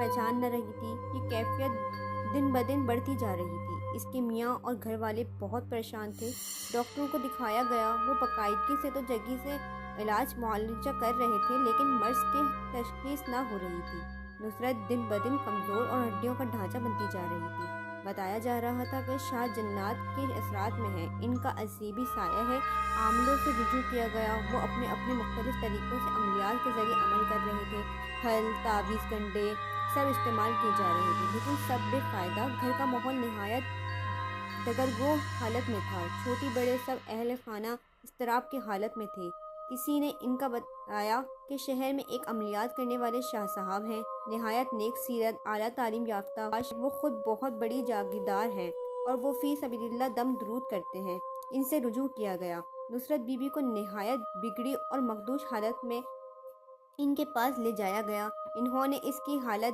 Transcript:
پہچان نہ رہی تھی۔ یہ کیفیت دن بدن بڑھتی جا رہی تھی۔ اس کے میاں اور گھر والے بہت پریشان تھے۔ ڈاکٹروں کو دکھایا گیا، وہ باقاعدگی سے تو جگہ سے علاج معالجہ کر رہے تھے، لیکن مرض کی تشخیص نہ ہو رہی تھی۔ نصرت دن بدن کمزور اور ہڈیوں کا ڈھانچہ بنتی جا رہی تھی۔ بتایا جا رہا تھا کہ شاہ جنات کے اثرات میں ہے، ان کا عذیبی سایہ ہے۔ عاملوں سے رجوع کیا گیا، وہ اپنے اپنے مختلف طریقوں سے عملیات کے ذریعے عمل کر رہے تھے۔ پھل، تعویذ، کنڈے سب استعمال کیے جا رہے تھے، لیکن سب بے فائدہ۔ گھر کا ماحول نہایت دگرگوں حالت میں تھا۔ چھوٹی بڑے سب اہل خانہ اضطراب کی حالت میں تھے۔ کسی نے ان کا بتایا کہ شہر میں ایک عملیات کرنے والے شاہ صاحب ہیں، نہایت نیک سیرت، اعلیٰ تعلیم یافتہ، وہ خود بہت بڑی جاگیردار ہیں اور وہ فی سبیل اللہ دم درود کرتے ہیں۔ ان سے رجوع کیا گیا۔ نصرت بی بی کو نہایت بگڑی اور مخدوش حالت میں ان کے پاس لے جایا گیا۔ انہوں نے اس کی حالت